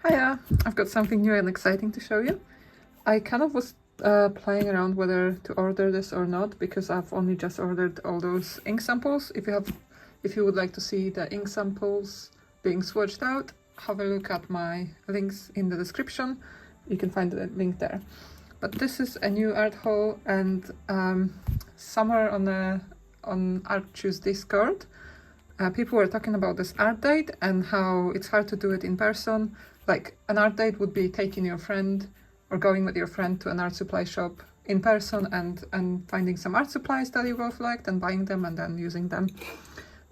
Hiya! I've got something new and exciting to show you. I kind of was playing around whether to order this or not because I've only just ordered all those ink samples. If you would like to see the ink samples being swatched out, have a look at my links in the description. You can find the link there. But this is a new art haul, and somewhere on Art Choose Discord, people were talking about this art date and how it's hard to do it in person. Like, an art date would be taking your friend or going with your friend to an art supply shop in person and finding some art supplies that you both liked and buying them and then using them.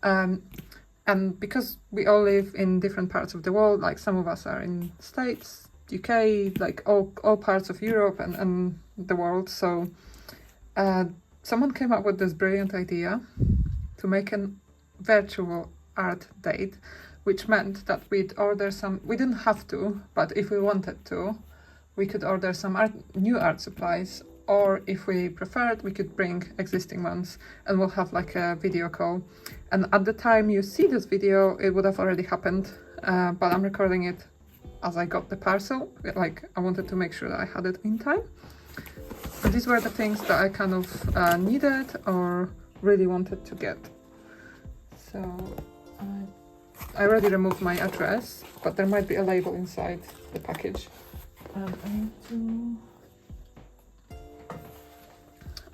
And because we all live in different parts of the world, like some of us are in States, UK, like all parts of Europe and the world. So someone came up with this brilliant idea to make an virtual art date, which meant that we'd order some. We didn't have to, but if we wanted to, we could order some new art supplies, or if we preferred, we could bring existing ones and we'll have like a video call. And at the time you see this video, it would have already happened, but I'm recording it as I got the parcel. Like, I wanted to make sure that I had it in time. But these were the things that I kind of needed or really wanted to get. So I already removed my address, but there might be a label inside the package. And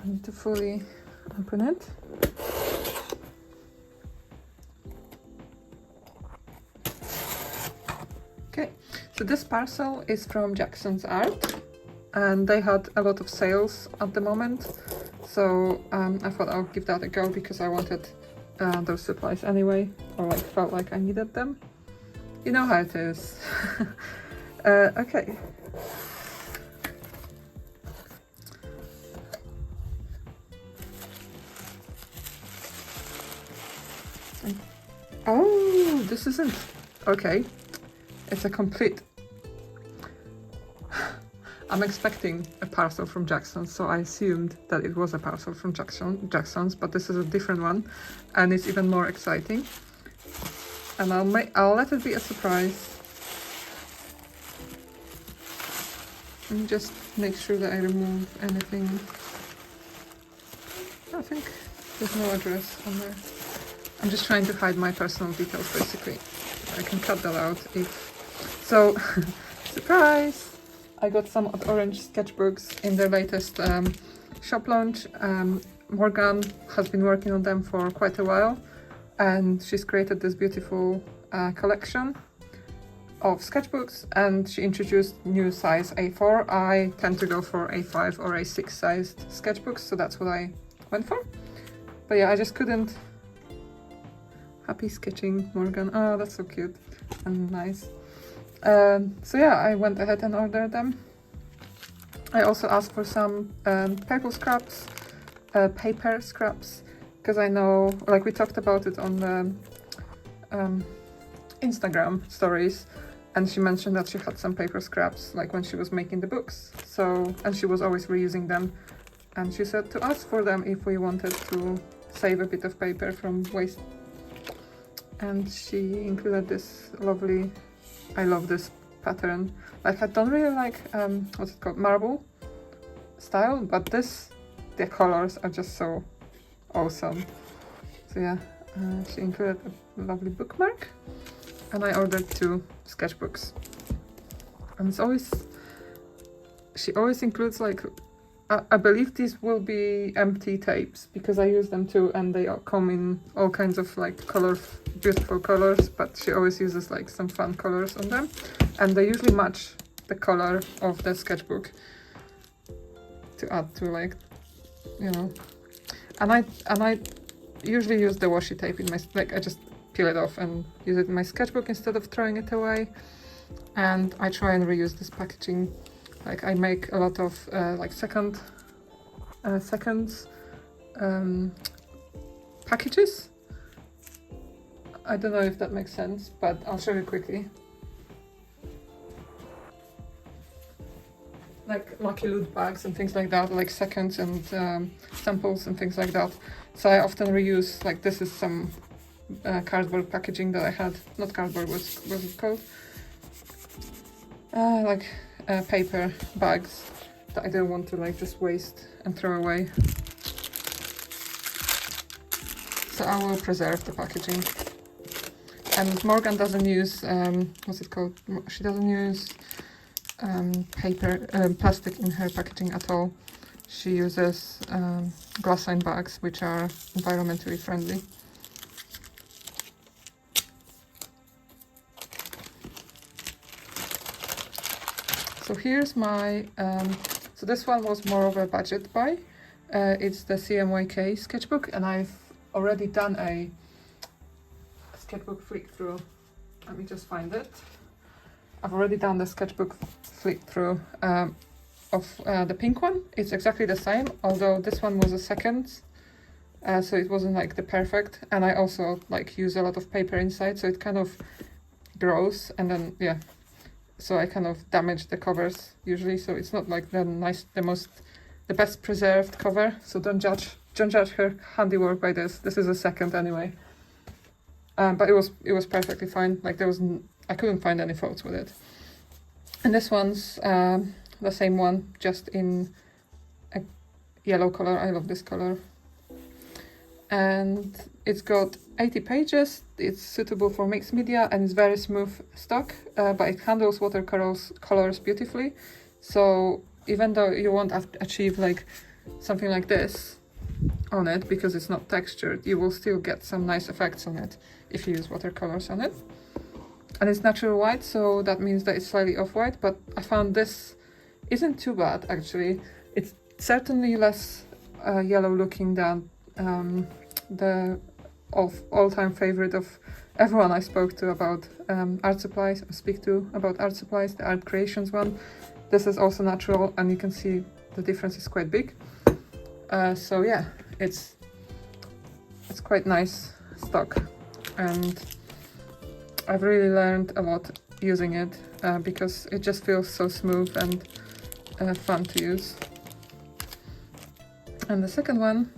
I need to fully open it. Okay, so this parcel is from Jackson's Art, and they had a lot of sales at the moment. So I thought I'll give that a go because I wanted those supplies anyway, or like felt like I needed them. You know how it is. Okay. Oh, this isn't okay. It's a complete. I'm expecting a parcel from Jackson's, so I assumed that it was a parcel from Jackson's, but this is a different one, and it's even more exciting. And I'll let it be a surprise. And just make sure that I remove anything. I think there's no address on there. I'm just trying to hide my personal details, basically. I can cut that out if. So, surprise! I got some of Orange Sketchbooks in their latest shop launch. Morgan has been working on them for quite a while, and she's created this beautiful collection of sketchbooks, and she introduced new size A4. I tend to go for A5 or A6 sized sketchbooks, so that's what I went for. But yeah, I just couldn't. Happy sketching, Morgan. Oh, that's so cute and nice. So yeah, I went ahead and ordered them. I also asked for some paper scraps, because I know, like we talked about it on the Instagram stories, and she mentioned that she had some paper scraps like when she was making the books. So, and she was always reusing them, and she said to ask for them if we wanted to save a bit of paper from waste. And she included this lovely. I love this pattern. Like, I don't really like what's it called, marble style, but the colors are just so awesome. So yeah, she included a lovely bookmark, and I ordered 2 sketchbooks. And she always includes, like, I believe these will be empty tapes because I use them too, and they all come in all kinds of like beautiful colors, but she always uses like some fun colors on them, and they usually match the color of the sketchbook to add to, like, you know. And I usually use the washi tape in my, like, I just peel it off and use it in my sketchbook instead of throwing it away. And I try and reuse this packaging. Like, I make a lot of like seconds packages. I don't know if that makes sense, but I'll show you quickly. Like lucky loot bags and things like that, like seconds and samples and things like that. So I often reuse, like, this is some cardboard packaging that I had, not cardboard, what's it called? paper bags that I don't want to like just waste and throw away. So I will preserve the packaging. And Morgan doesn't use, what's it called? She doesn't use plastic in her packaging at all. She uses glass-lined bags, which are environmentally friendly. So here's my, so this one was more of a budget buy. It's the CMYK sketchbook, and I've already done a sketchbook flick through. Let me just find it. I've already done the sketchbook flick through of the pink one. It's exactly the same, although this one was a second, so it wasn't like the perfect. And I also like use a lot of paper inside, so it kind of grows, and then yeah, so I kind of damage the covers usually. So it's not like the best preserved cover. So don't judge her handiwork by this. This is a second anyway. But it was perfectly fine. Like I couldn't find any faults with it. And this one's the same one, just in a yellow color. I love this color. And it's got 80 pages. It's suitable for mixed media and it's very smooth stock, but it handles watercolors beautifully. So even though you won't achieve like something like this on it because it's not textured, you will still get some nice effects on it if you use watercolors on it. And it's natural white, so that means that it's slightly off-white, but I found this isn't too bad actually. It's certainly less yellow looking than the all-time favorite of everyone I spoke to about art supplies, the art creations one. This is also natural, and you can see the difference is quite big. So yeah, it's quite nice stock, and I've really learned a lot using it because it just feels so smooth and fun to use. And the second one,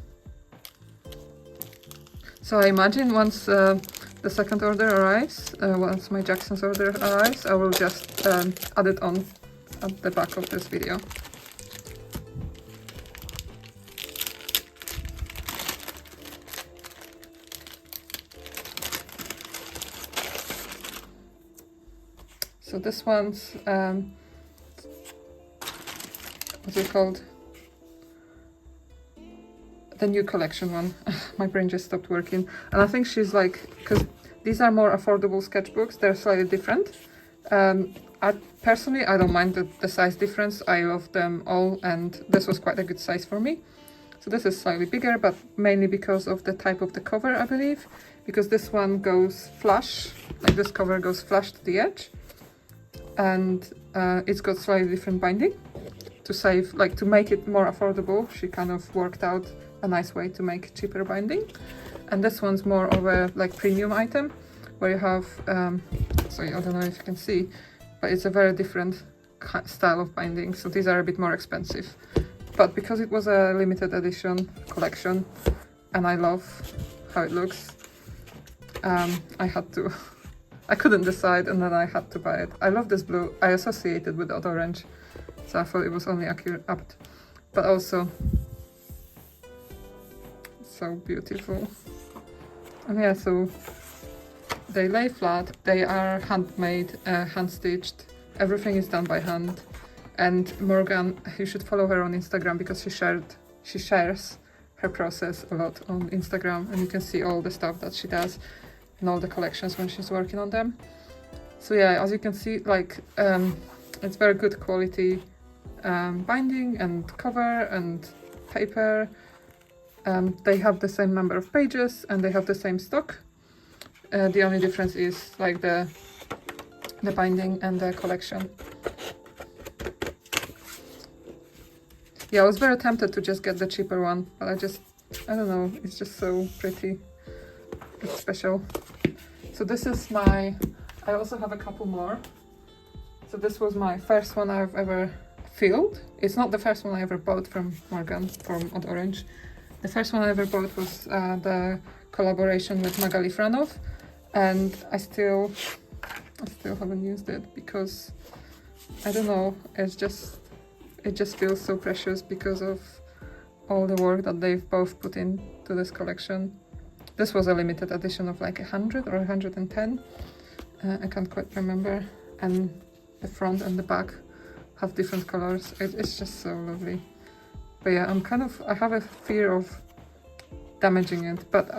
so I imagine once the second order arrives, once my Jackson's order arrives, I will just add it on at the back of this video. So this one's, what's it called? The new collection one. My brain just stopped working. And I think she's like, because these are more affordable sketchbooks, they're slightly different. Personally, I don't mind the size difference. I love them all, and this was quite a good size for me. So this is slightly bigger, but mainly because of the type of the cover, I believe. Because this one goes flush, like this cover goes flush to the edge. And it's got slightly different binding to make it more affordable. She kind of worked out a nice way to make cheaper binding. And this one's more of a like premium item where you have sorry, I don't know if you can see, but it's a very different style of binding, so these are a bit more expensive. But because it was a limited edition collection and I love how it looks, I couldn't decide, and then I had to buy it. I love this blue. I associated with that orange, so I thought it was only apt. But also so beautiful. And yeah, so they lay flat, they are handmade, hand-stitched, everything is done by hand. And Morgan, you should follow her on Instagram because she shares her process a lot on Instagram, and you can see all the stuff that she does and all the collections when she's working on them. So yeah, as you can see, like it's very good quality binding and cover and paper. They have the same number of pages and they have the same stock. The only difference is like the binding and the collection. Yeah, I was very tempted to just get the cheaper one, but I don't know, it's just so pretty. It's special. So this is I also have a couple more. So this was my first one I've ever filled. It's not the first one I ever bought from Morgan, from Odd Orange. The first one I ever bought was the collaboration with Magali Franov, and I still haven't used it because I don't know, it just feels so precious because of all the work that they've both put into this collection. This was a limited edition of like 100 or 110, I can't quite remember, and the front and the back have different colors. It's just so lovely. But yeah, I have a fear of damaging it, but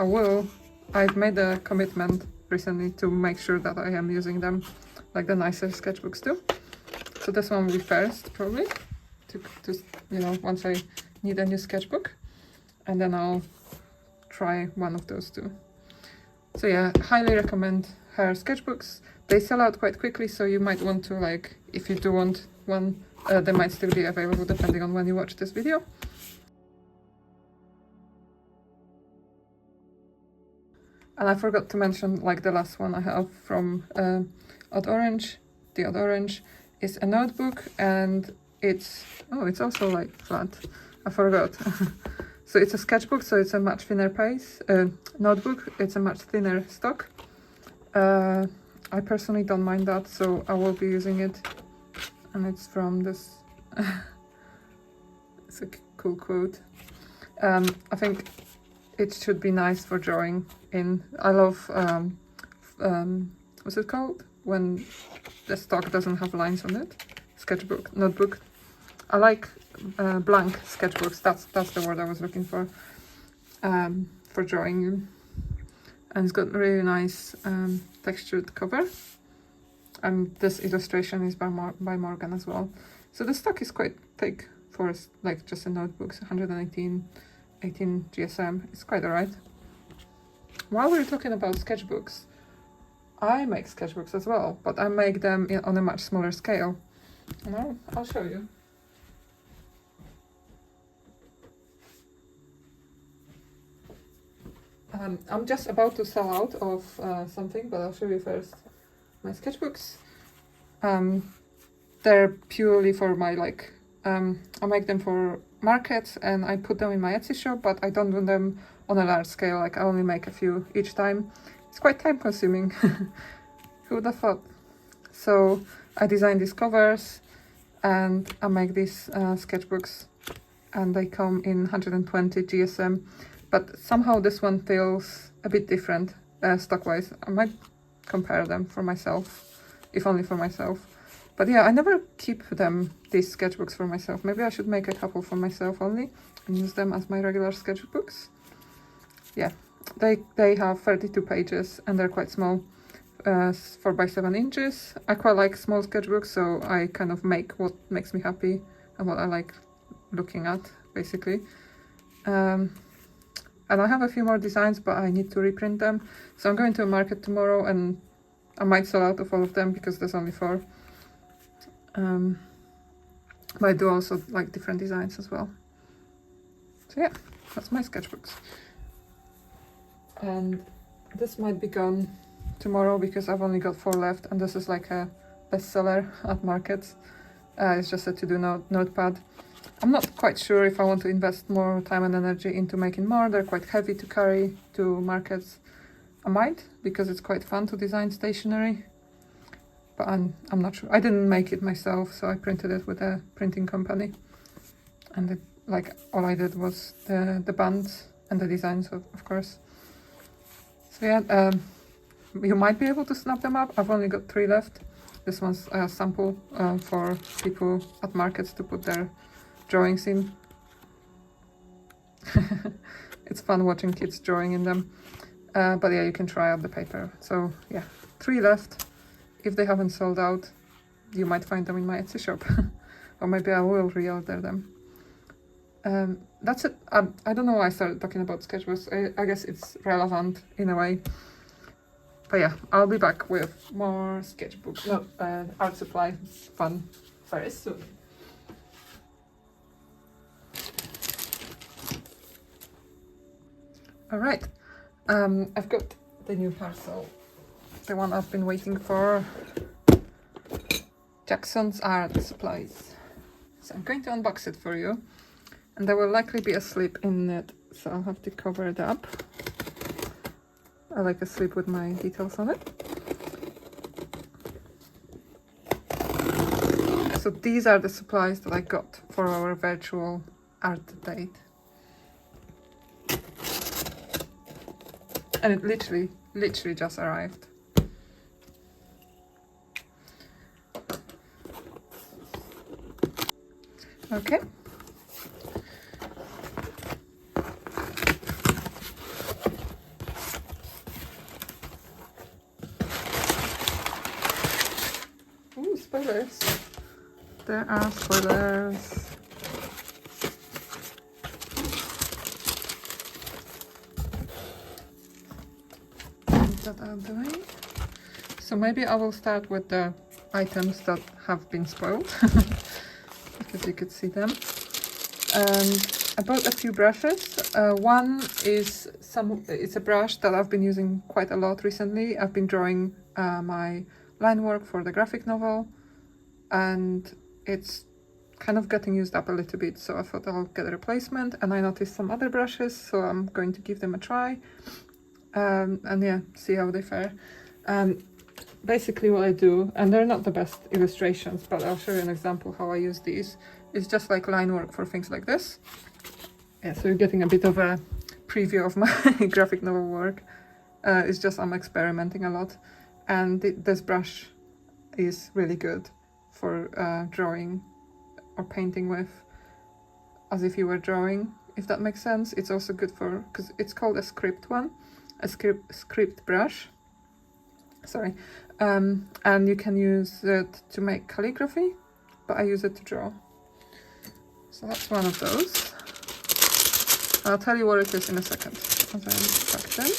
I've made a commitment recently to make sure that I am using them like the nicer sketchbooks do. So this one will be first, probably, to you know, once I need a new sketchbook, and then I'll try one of those two. So yeah, highly recommend her sketchbooks. They sell out quite quickly, so you might want to, like, if you do want one, they might still be available depending on when you watch this video. And I forgot to mention, like, the last one I have from Odd Orange. The Odd Orange is a notebook, and it's also like flat. I forgot. So it's a sketchbook, so it's a much thinner notebook. It's a much thinner stock. I personally don't mind that, so I will be using it. And it's from this. It's a cool quote. I think it should be nice for drawing in. I love what's it called when the stock doesn't have lines on it? Notebook. I like blank sketchbooks. That's the word I was looking for drawing in. And it's got really nice textured cover. And this illustration is by Morgan as well. So the stock is quite thick for like just a notebook. 118 GSM. It's quite alright. While we're talking about sketchbooks, I make sketchbooks as well, but I make them on a much smaller scale. And I'll show you. I'm just about to sell out of something, but I'll show you first my sketchbooks. They're purely for my, like, I make them for markets and I put them in my Etsy shop, but I don't do them on a large scale. Like, I only make a few each time. It's quite time consuming. Who would have thought? So I design these covers and I make these sketchbooks, and they come in 120 GSM, but somehow this one feels a bit different stock-wise. I might compare them for myself, if only for myself. But yeah, I never keep these sketchbooks for myself. Maybe I should make a couple for myself only and use them as my regular sketchbooks. Yeah, they have 32 pages and they're quite small, 4 by 7 inches. I quite like small sketchbooks, so I kind of make what makes me happy and what I like looking at, basically. And I have a few more designs, but I need to reprint them. So I'm going to a market tomorrow and I might sell out of all of them because there's only 4. But I do also like different designs as well. So yeah, that's my sketchbooks. And this might be gone tomorrow because I've only got 4 left, and this is like a bestseller at markets. It's just a to-do notepad. I'm not quite sure if I want to invest more time and energy into making more. They're quite heavy to carry to markets. I might, because it's quite fun to design stationery. But I'm not sure. I didn't make it myself, so I printed it with a printing company. And all I did was the bands and the designs, of course. So yeah, you might be able to snap them up. I've only got 3 left. This one's a sample for people at markets to put their drawings in. It's fun watching kids drawing in them. But yeah, you can try out the paper. So yeah, 3 left. If they haven't sold out, you might find them in my Etsy shop. Or maybe I will reorder them. That's it. I don't know why I started talking about sketchbooks. I guess it's relevant in a way. But yeah, I'll be back with more art supply fun very soon. Alright, I've got the new parcel. The one I've been waiting for. Jackson's Art Supplies. So I'm going to unbox it for you. And there will likely be a slip in it, so I'll have to cover it up. I like a slip with my details on it. So these are the supplies that I got for our virtual art date. And it literally just arrived. Okay. Ooh, spoilers. There are spoilers. Get that out of the way. So maybe I will start with the items that have been spoiled, because you could see them. And I bought a few brushes. One is it's a brush that I've been using quite a lot recently. I've been drawing my line work for the graphic novel, and it's kind of getting used up a little bit, so I thought I'll get a replacement. And I noticed some other brushes, so I'm going to give them a try, and yeah, see how they fare. Basically what I do, and they're not the best illustrations, but I'll show you an example how I use these. It's just like line work for things like this. Yeah, so you're getting a bit of a preview of my graphic novel work. It's just I'm experimenting a lot, and this brush is really good for drawing or painting with, as if you were drawing, if that makes sense. It's also good for, because it's called a script brush. Sorry. And you can use it to make calligraphy, but I use it to draw. So that's one of those. I'll tell you what it is in a second, as I unpack them.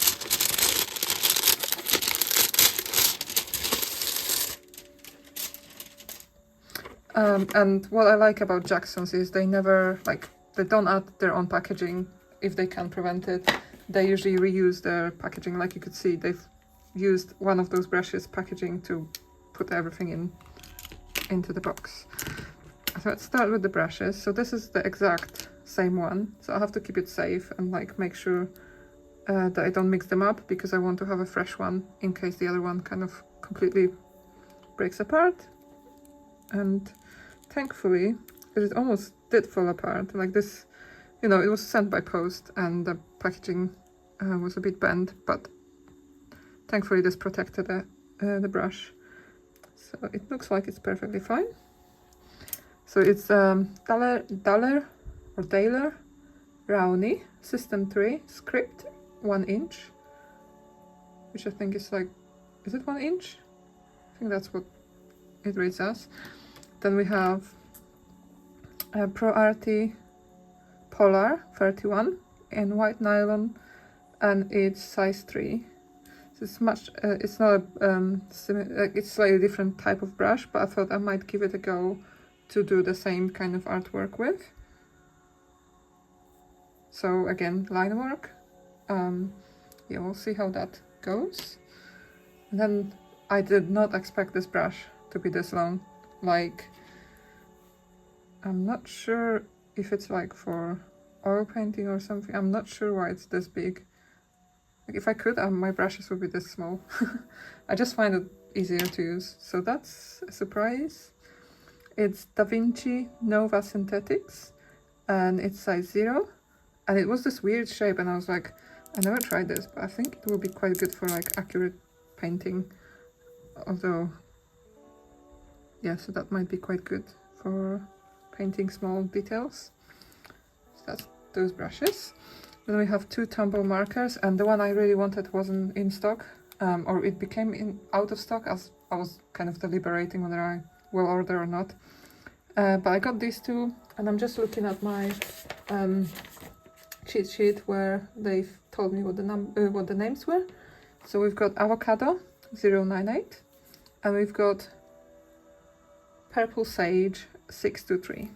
And what I like about Jackson's is they never, they don't add their own packaging if they can prevent it. They usually reuse their packaging. Like you could see, they've used one of those brushes packaging to put everything into the box. So let's start with the brushes. So this is the exact same one, so I have to keep it safe and make sure that I don't mix them up, because I want to have a fresh one in case the other one kind of completely breaks apart. And thankfully, because it almost did fall apart, like this, it was sent by post and the packaging was a bit bent, but thankfully this protected the brush. So it looks like it's perfectly fine. So it's Daler Rowney System 3 Script 1 inch, which I think is is it 1 inch? I think that's what it reads as. Then we have Pro Arty Polar 31 in white nylon, and it's size 3. So it's it's not it's slightly different type of brush, but I thought I might give it a go to do the same kind of artwork with. So again, line work. Yeah, we'll see how that goes. And then I did not expect this brush to be this long. I'm not sure if it's for oil painting or something. I'm not sure why it's this big. If I could, my brushes would be this small. I just find it easier to use. So that's a surprise. It's Da Vinci Nova Synthetics, and it's size 0. And it was this weird shape, and I was like, I never tried this, but I think it will be quite good for accurate painting. Although, yeah, so that might be quite good for painting small details. So that's those brushes. Then we have 2 Tombow markers, and the one I really wanted wasn't in stock, or it became out of stock, as I was kind of deliberating whether I will order or not. But I got these 2, and I'm just looking at my cheat sheet where they've told me what the names were. So we've got Avocado 098, and we've got Purple Sage 623.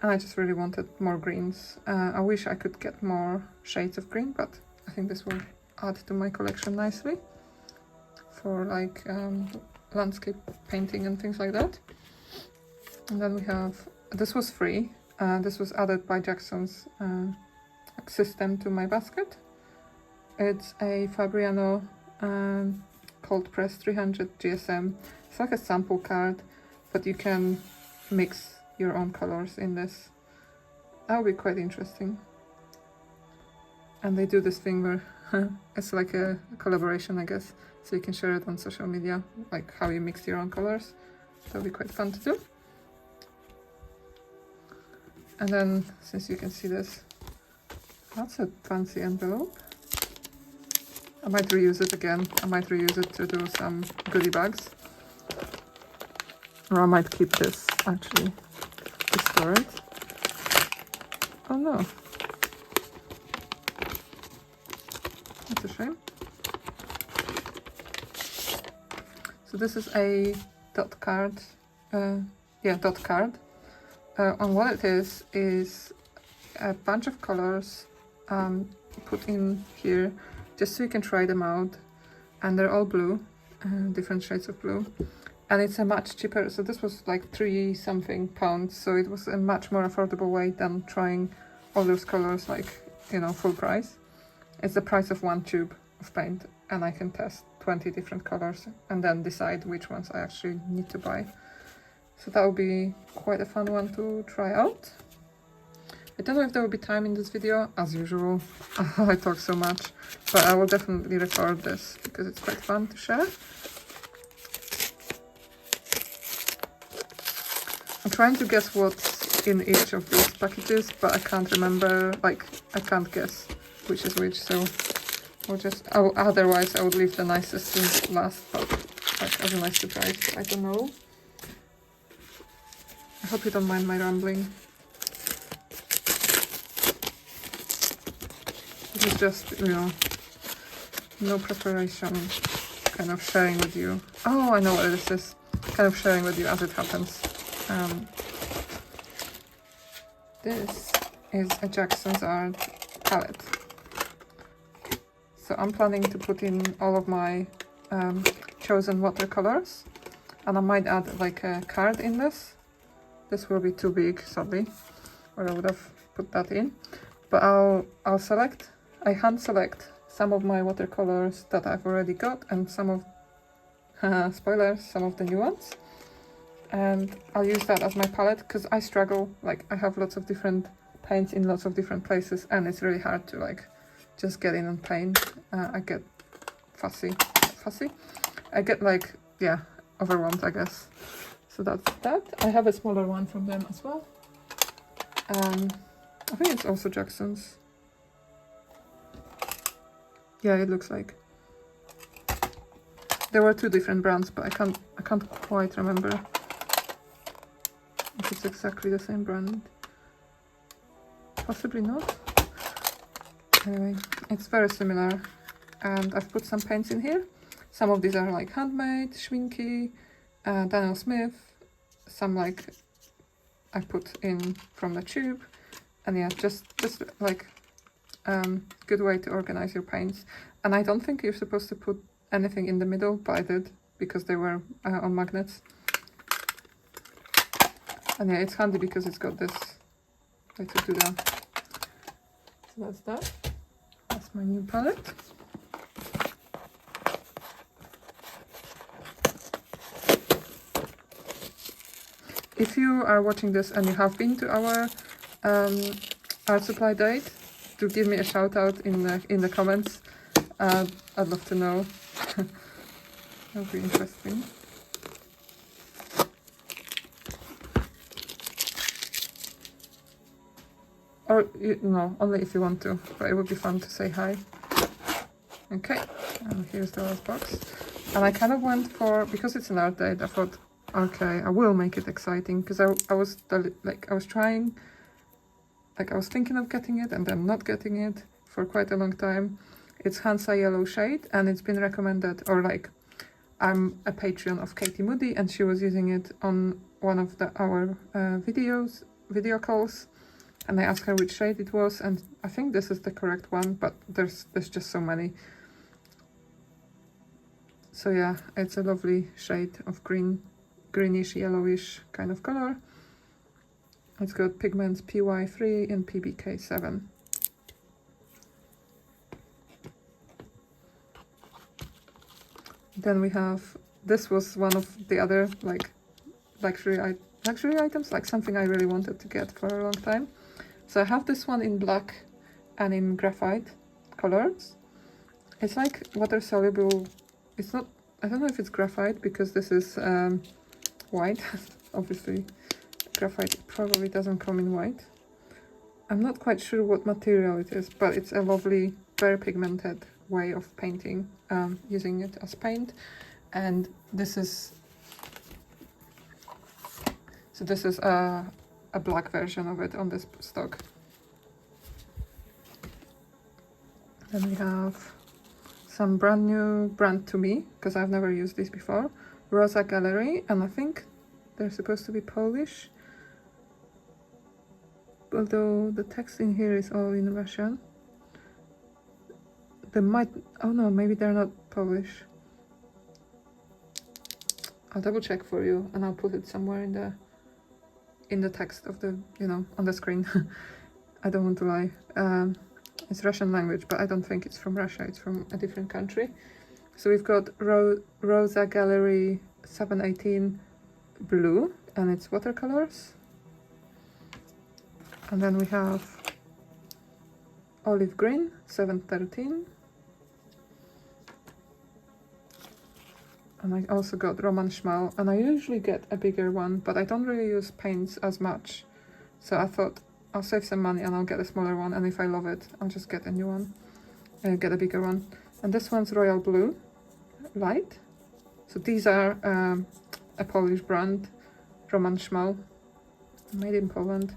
And I just really wanted more greens. I wish I could get more shades of green, but I think this will add to my collection nicely for landscape painting and things like that. And then we have, this was free. This was added by Jackson's system to my basket. It's a Fabriano Cold Press 300 GSM. It's like a sample card. but you can mix your own colors in this. That would be quite interesting. And they do this thing where it's like a collaboration, I guess, so you can share it on social media, like how you mix your own colors. That would be quite fun to do. And then, since you can see this, that's a fancy envelope. I might reuse it again. I might reuse it to do some goodie bags. Or I might keep this, actually, to store it. Oh no. That's a shame. So this is a dot card. Dot card. And what it is a bunch of colors put in here just so you can try them out. And they're all blue, different shades of blue. And it's a much cheaper, so this was like £3 something, so it was a much more affordable way than trying all those colors like, you know, full price. It's the price of one tube of paint, and I can test 20 different colors and then decide which ones I actually need to buy. So that would be quite a fun one to try out. I don't know if there will be time in this video, as usual. I talk so much, but I will definitely record this because it's quite fun to share. I'm trying to guess what's in each of these packages, but I can't remember, like, I can't guess which is which, so we'll just, otherwise I would leave the nicest to last, but like, as a nice surprise, I don't know. I hope you don't mind my rambling. This is just, you know, no preparation, kind of sharing with you. Oh, I know what this is, kind of sharing with you as it happens. This is a Jackson's Art palette. So I'm planning to put in all of my chosen watercolors, and I might add like a card in this. This will be too big, sadly, or I would have put that in. But I'll select, I hand select some of my watercolors that I've already got, and some of, spoilers, some of the new ones. And I'll use that as my palette because I struggle, like I have lots of different paints in lots of different places, and it's really hard to like just get in and paint. I get fussy. I get like, yeah, overwhelmed, I guess. So that's that. I have a smaller one from them as well. I think it's also Jackson's. Yeah, it looks like. There were two different brands, but I can't quite remember if it's exactly the same brand. Possibly not. Anyway, it's very similar, and I've put some paints in here. Some of these are like handmade, Schminky, Daniel Smith. Some like I put in from the tube, and yeah, just like good way to organize your paints. And I don't think you're supposed to put anything in the middle, but I did because they were on magnets. And yeah, it's handy because it's got this way to do that. So that's that. That's my new palette. If you are watching this and you have been to our art supply date, do give me a shout out in the comments. I'd love to know. That would be interesting. Or, no, only if you want to, but it would be fun to say hi. Okay, and here's the last box. And I kind of went for, because it's an art date, I thought, okay, I will make it exciting, because I was trying, like I was thinking of getting it and then not getting it for quite a long time. It's Hansa Yellow Shade, and it's been recommended, or like, I'm a Patreon of Katie Moody, and she was using it on one of our video calls. And I asked her which shade it was, and I think this is the correct one, but there's just so many. So yeah, it's a lovely shade of greenish, yellowish kind of color. It's got pigments PY3 and PBK7. Then we have, this was one of the other like luxury items, like something I really wanted to get for a long time. So I have this one in black and in graphite colors. It's like water soluble. It's not, I don't know if it's graphite because this is white. Obviously graphite probably doesn't come in white. I'm not quite sure what material it is, but it's a lovely, very pigmented way of painting, using it as paint. And this is, so this is a black version of it on this stock. Then we have some brand new brand to me, because I've never used this before, Rosa Gallery, and I think they're supposed to be Polish, although the text in here is all in Russian. They might, oh no, maybe they're not Polish. I'll double check for you and I'll put it somewhere in the text of the, you know, on the screen. I don't want to lie. It's Russian language, but I don't think it's from Russia, it's from a different country. So we've got Rosa Gallery 718 blue, and it's watercolors. And then we have olive green 713. And I also got Roman Szmal, and I usually get a bigger one, but I don't really use paints as much. So I thought I'll save some money and I'll get a smaller one, and if I love it, I'll just get a new one, get a bigger one. And this one's Royal Blue, light. So these are a Polish brand, Roman Szmal, made in Poland.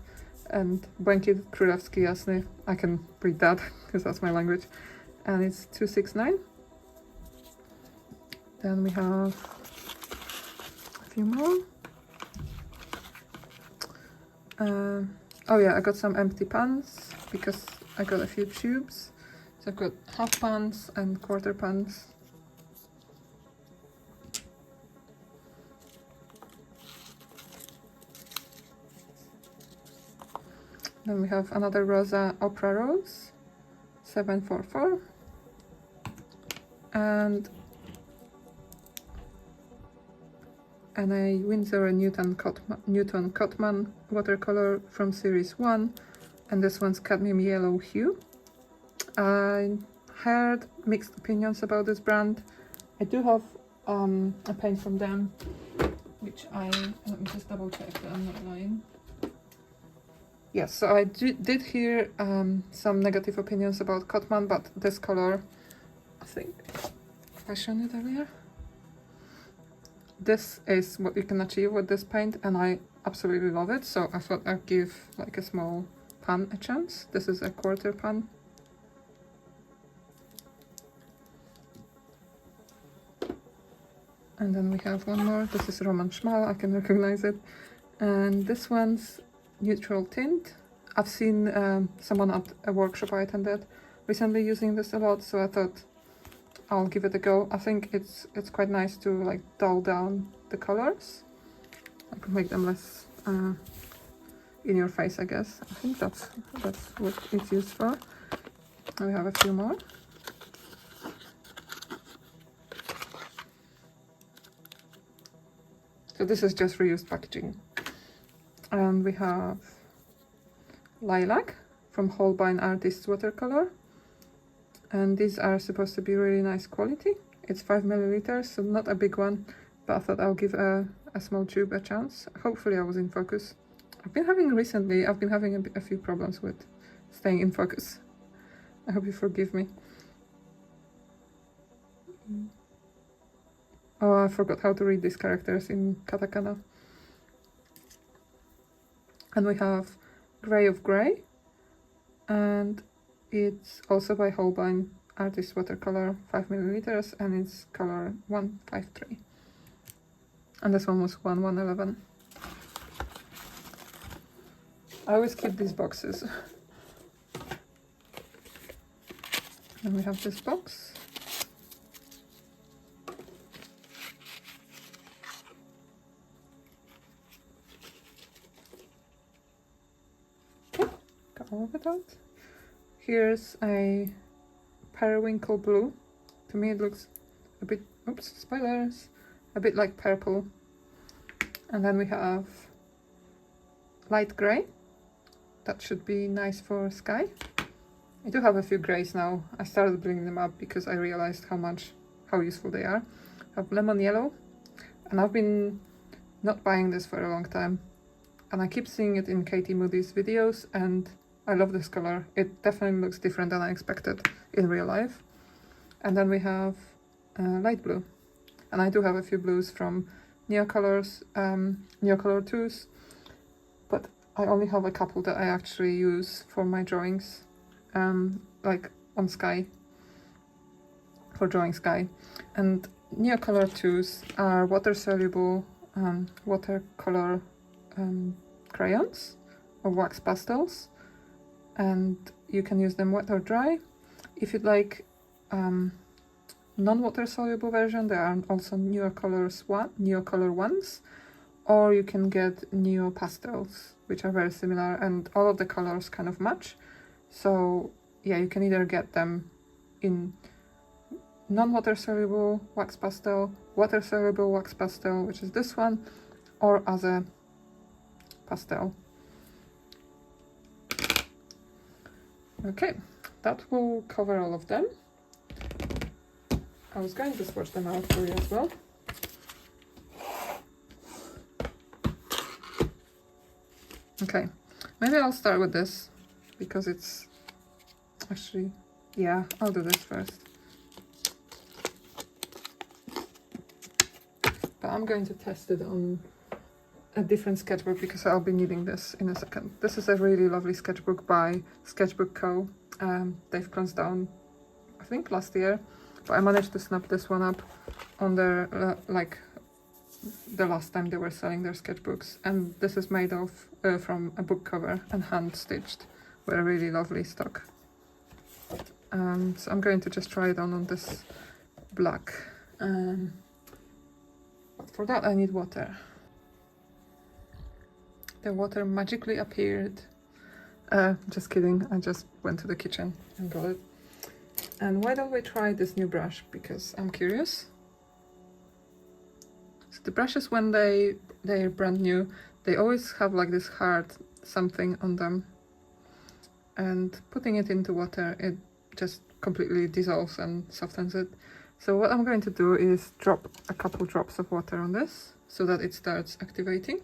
And Błękit Królewski Jasny, I can read that because that's my language. And it's 269. Then we have a few more. Oh yeah, I got some empty pans because I got a few tubes. So I've got half pans and quarter pans. Then we have another Rosa Opera Rose 744 and a Winsor & Newton Cotman watercolor from series 1, and this one's cadmium yellow hue. I heard mixed opinions about this brand. I do have a paint from them, which let me just double check that I'm not lying. Yes, so I did hear some negative opinions about Cotman, but this color, I think, have I shown it earlier? This is what you can achieve with this paint, and I absolutely love it, so I thought I'd give like a small pan a chance. This is a quarter pan. And then we have one more. This is Roman Szmal, I can recognize it. And this one's neutral tint. I've seen someone at a workshop I attended recently using this a lot, so I thought I'll give it a go. I think it's quite nice to like dull down the colors. I could make them less in your face, I guess. I think that's what it's used for. And we have a few more. So this is just reused packaging. And we have Lilac from Holbein Artists Watercolor. And these are supposed to be really nice quality. It's 5 milliliters, so not a big one, but I thought I'll give a small tube a chance. Hopefully I was in focus. I've been having a few problems with staying in focus. I hope you forgive me. Oh, I forgot how to read these characters in katakana. And we have Grey of Grey, and it's also by Holbein Artist Watercolor, 5 milliliters, and it's color 153. And this one was 1111. I always keep these boxes. And we have this box. Okay, got all of it out. Here's a periwinkle blue. To me it looks a bit, oops, spoilers, a bit like purple. And then we have light grey. That should be nice for sky. I do have a few greys now. I started bringing them up because I realized how useful they are. I have lemon yellow, and I've been not buying this for a long time. And I keep seeing it in Katie Moody's videos, and I love this color. It definitely looks different than I expected in real life. And then we have light blue. And I do have a few blues from Neocolors, Neocolor 2s, but I only have a couple that I actually use for my drawings, like on sky, for drawing sky. And Neocolor 2s are water-soluble watercolor crayons or wax pastels, and you can use them wet or dry. If you'd like non-water soluble version, there are also Neocolor ones, or you can get Neo pastels, which are very similar, and all of the colors kind of match. So yeah, you can either get them in non-water soluble wax pastel, water soluble wax pastel, which is this one, or as a pastel. Okay, that will cover all of them. I was going to swatch them out for you as well. Okay, maybe I'll start with this because it's actually, yeah, I'll do this first. But I'm going to test it on a different sketchbook because I'll be needing this in a second. This is a really lovely sketchbook by Sketchbook Co. They've closed down, I think, last year, but I managed to snap this one up on their, like, the last time they were selling their sketchbooks. And this is made of from a book cover and hand stitched with a really lovely stock. So I'm going to just try it on this black. But for that I need water. The water magically appeared. Just kidding, I just went to the kitchen and got it. And why don't we try this new brush, because I'm curious. So the brushes, when they're brand new, they always have like this hard something on them. And putting it into water, it just completely dissolves and softens it. So what I'm going to do is drop a couple drops of water on this so that it starts activating.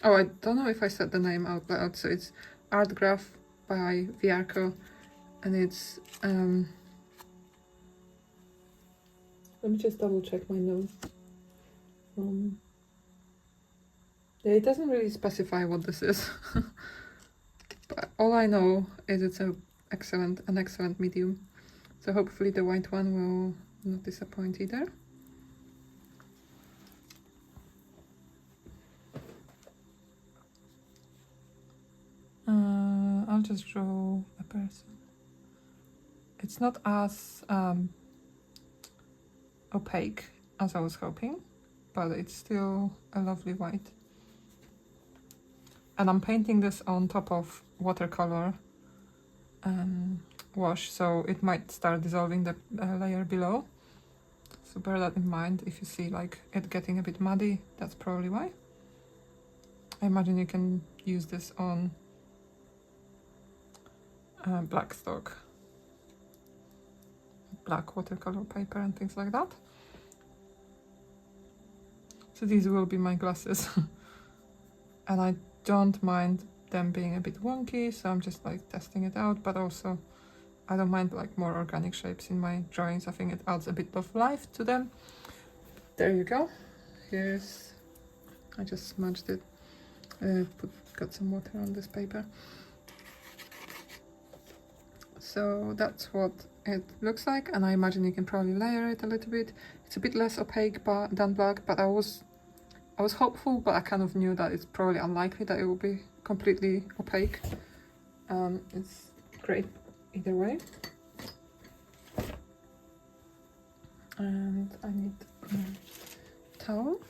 Oh, I don't know if I said the name out loud. So it's Art Graph by Viarco, and it's let me just double check my notes. Yeah, it doesn't really specify what this is. But all I know is it's an excellent medium. So hopefully the white one will not disappoint either. I'll just draw a person. It's not as opaque as I was hoping, but it's still a lovely white. And I'm painting this on top of watercolor wash, so it might start dissolving the layer below. So bear that in mind. If you see like it getting a bit muddy, that's probably why. I imagine you can use this on black stock, black watercolor paper and things like that. So these will be my glasses. And I don't mind them being a bit wonky, so I'm just like testing it out, but also I don't mind like more organic shapes in my drawings. I think it adds a bit of life to them. There you go. Here's, I just smudged it, got some water on this paper. So that's what it looks like, and I imagine you can probably layer it a little bit. It's a bit less opaque than black, but I was hopeful, but I kind of knew that it's probably unlikely that it will be completely opaque. It's great either way. And I need a towel.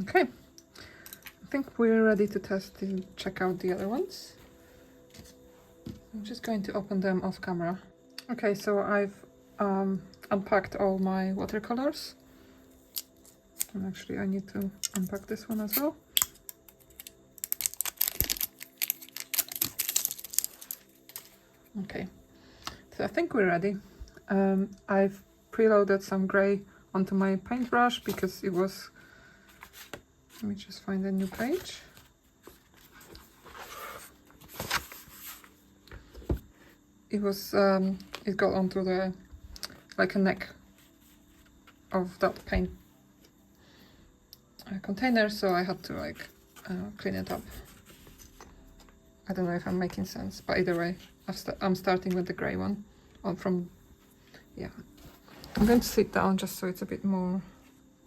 Okay, I think we're ready to check out the other ones. just going to open them off camera. Okay, so I've unpacked all my watercolors. And actually I need to unpack this one as well. Okay, so I think we're ready. I've preloaded some grey onto my paintbrush because it was... Let me just find a new page. It was, it got onto the, like a neck of that paint container, so I had to like clean it up. I don't know if I'm making sense, but either way, I'm starting with the grey one. Yeah. I'm going to sit down just so it's a bit more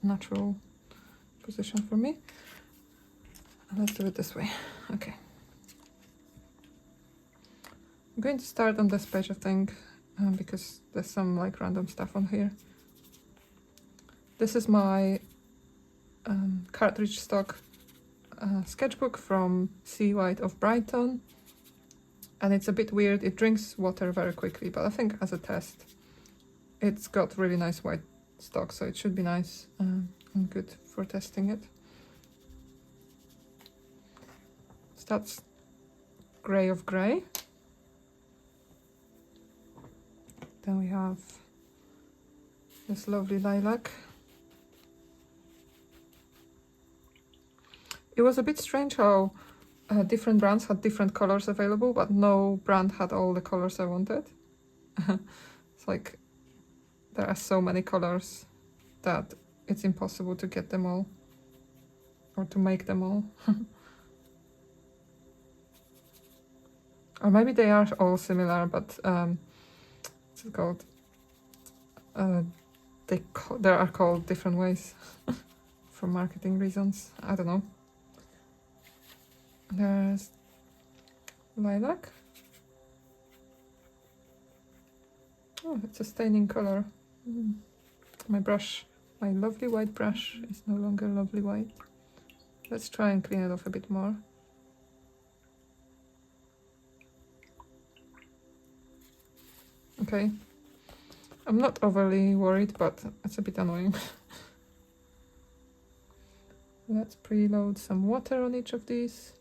natural position for me. Let's do it this way. Okay. I'm going to start on this page, I think, because there's some like random stuff on here. This is my cartridge stock sketchbook from Sea White of Brighton, and it's a bit weird. It drinks water very quickly, but I think as a test it's got really nice white stock, so it should be nice and good for testing it. So that's grey of grey. Then we have this lovely lilac. It was a bit strange how different brands had different colors available, but no brand had all the colors I wanted. It's like there are so many colors that it's impossible to get them all or to make them all. Or maybe they are all similar, but what's it called? They are called different ways for marketing reasons. I don't know. There's lilac. Oh, it's a staining color. My brush, my lovely white brush, is no longer lovely white. Let's try and clean it off a bit more. Okay, I'm not overly worried, but it's a bit annoying. Let's preload some water on each of these.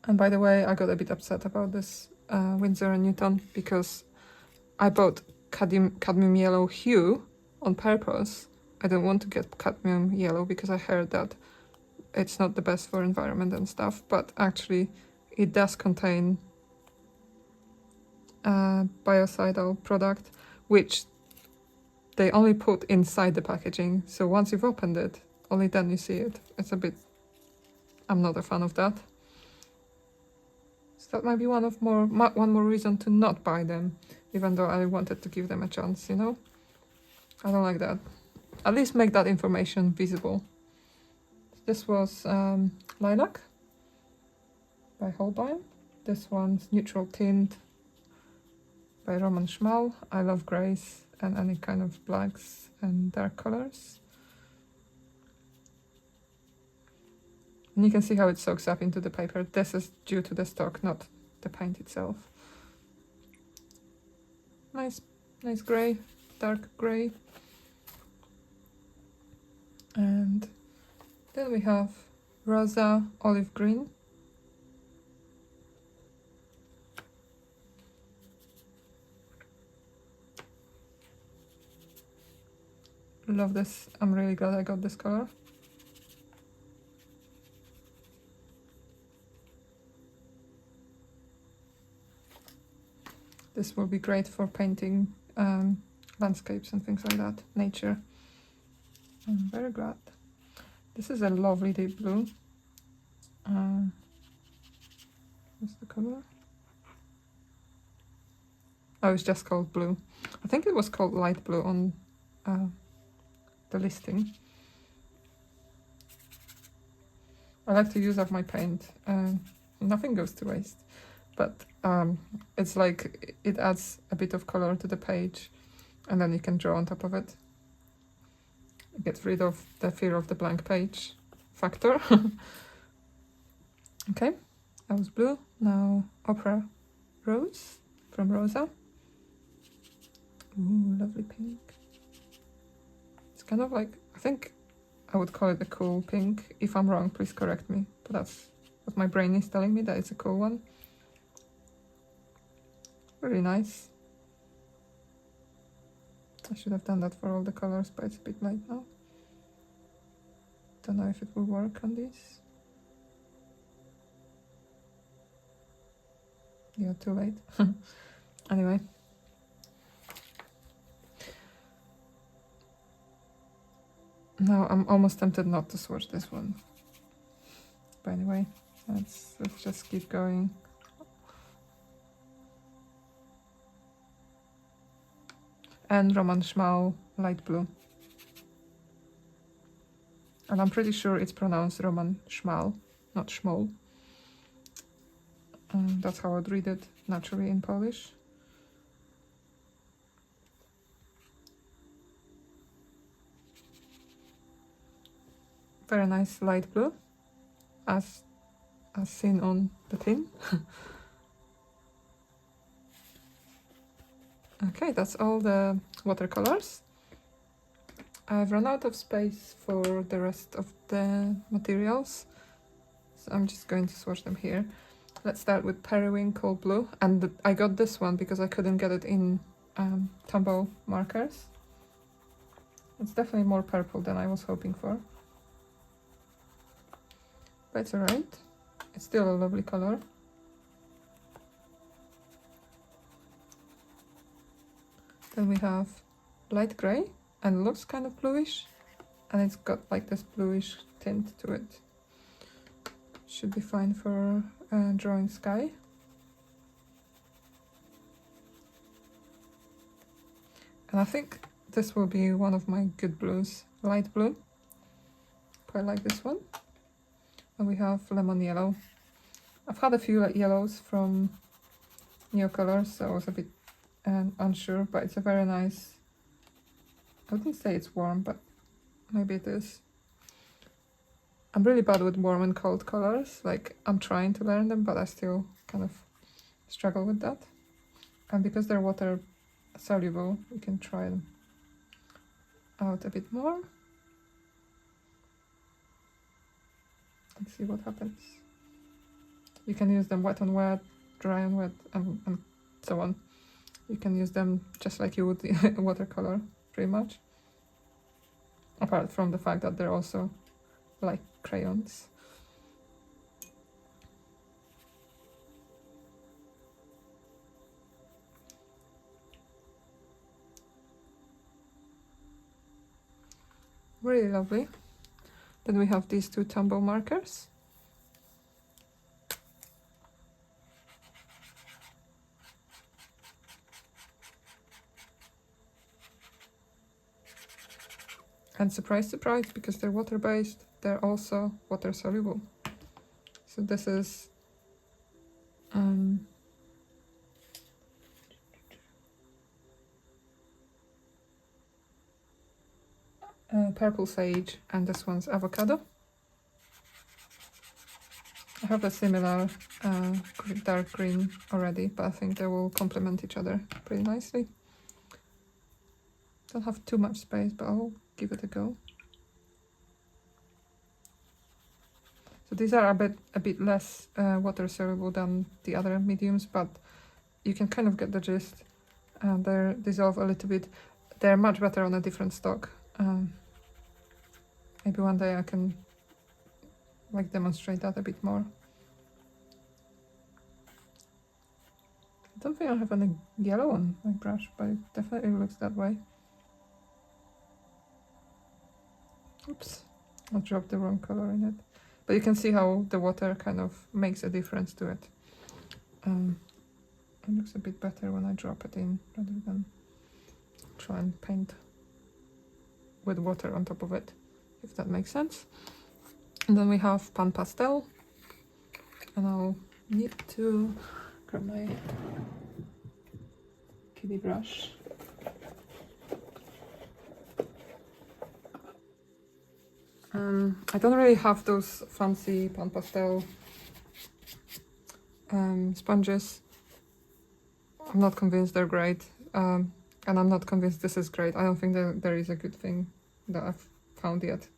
And by the way, I got a bit upset about this Winsor & Newton because I bought cadmium yellow hue on purpose. I don't want to get cadmium yellow because I heard that it's not the best for environment and stuff, but actually it does contain a biocidal product, which they only put inside the packaging. So once you've opened it, only then you see it. It's a bit... I'm not a fan of that. So that might be one more reason to not buy them, even though I wanted to give them a chance, you know? I don't like that. At least make that information visible. This was Lilac by Holbein. This one's Neutral Tint by Roman Szmal. I love greys and any kind of blacks and dark colors. And you can see how it soaks up into the paper. This is due to the stock, not the paint itself. Nice grey, dark grey. And then we have Rosa Olive Green. Love this. I'm really glad I got this color. This will be great for painting landscapes and things like that, nature. I'm very glad. This is a lovely deep blue. What's the color? Oh, it's just called blue. I think it was called light blue on the listing. I like to use up my paint. Nothing goes to waste. But it's like it adds a bit of color to the page and then you can draw on top of it. get rid of the fear of the blank page factor. Okay, that was blue. Now Opera Rose from Rosa. Ooh, lovely pink. It's kind of like, I think I would call it a cool pink. If I'm wrong, please correct me. But that's what my brain is telling me, that it's a cool one. Really nice. I should have done that for all the colors, but it's a bit late now. Don't know if it will work on these. Yeah, too late. Anyway. Now I'm almost tempted not to swatch this one. But anyway, let's just keep going. And Roman Schmal light blue. And I'm pretty sure it's pronounced Roman Schmal, not Schmol. That's how I'd read it naturally in Polish. Very nice light blue, as seen on the tin. Okay, that's all the watercolors. I've run out of space for the rest of the materials, so I'm just going to swatch them here. Let's start with Periwinkle Blue, and I got this one because I couldn't get it in Tombow markers. It's definitely more purple than I was hoping for, but it's alright. It's still a lovely color. Then we have light grey, and looks kind of bluish, and it's got like this bluish tint to it. Should be fine for drawing sky. And I think this will be one of my good blues, light blue. Quite like this one. And we have lemon yellow. I've had a few yellows from New Colors, so I was a bit unsure, but it's a very nice, I wouldn't say it's warm, but maybe it is. I'm really bad with warm and cold colors. Like, I'm trying to learn them, but I still kind of struggle with that. And because they're water soluble, we can try them out a bit more and see what happens. You can use them wet on wet, dry on wet, and so on. You can use them just like you would a watercolor, pretty much. Apart from the fact that they're also like crayons. Really lovely. Then we have these two Tombow markers. And surprise, surprise, because they're water-based, they're also water-soluble. So this is Purple Sage, and this one's Avocado. I have a similar dark green already, but I think they will complement each other pretty nicely. Don't have too much space, but I'll give it a go. So these are a bit less water soluble than the other mediums, but you can kind of get the gist. They dissolve a little bit. They're much better on a different stock. Maybe one day I can like demonstrate that a bit more. I don't think I have any yellow on my brush, but it definitely looks that way. Oops, I dropped the wrong color in it. But you can see how the water kind of makes a difference to it. It looks a bit better when I drop it in rather than try and paint with water on top of it, if that makes sense. And then we have Pan Pastel, and I'll need to grab my kitty brush. I don't really have those fancy pan pastel sponges. I'm not convinced they're great, and I'm not convinced this is great. I don't think there is a good thing that I've found yet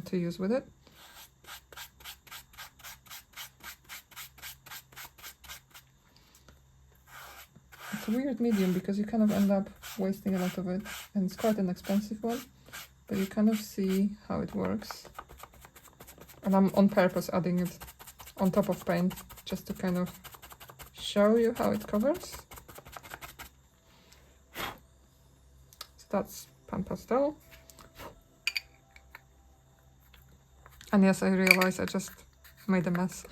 to use with it. It's a weird medium because you kind of end up wasting a lot of it, and it's quite an expensive one, but you kind of see how it works. And I'm on purpose adding it on top of paint just to kind of show you how it covers. So that's pan pastel. And yes, I realize I just made a mess.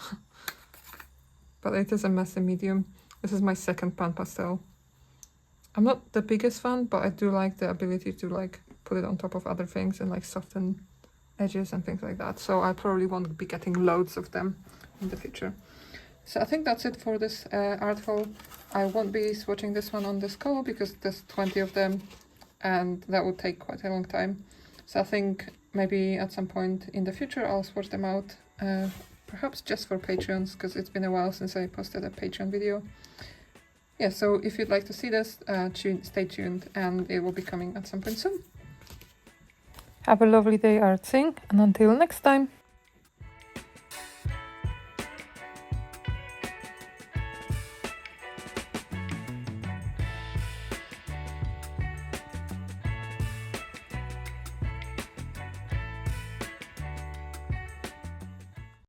But it is a messy medium. This is my second pan pastel. I'm not the biggest fan, but I do like the ability to like put it on top of other things and like soften edges and things like that. So I probably won't be getting loads of them in the future. So I think that's it for this art haul. I won't be swatching this one on this color because there's 20 of them and that would take quite a long time. So I think maybe at some point in the future I'll swatch them out, perhaps just for Patreons, because it's been a while since I posted a Patreon video. Yeah, so if you'd like to see this, stay tuned, and it will be coming at some point soon. Have a lovely day, artsing, and until next time.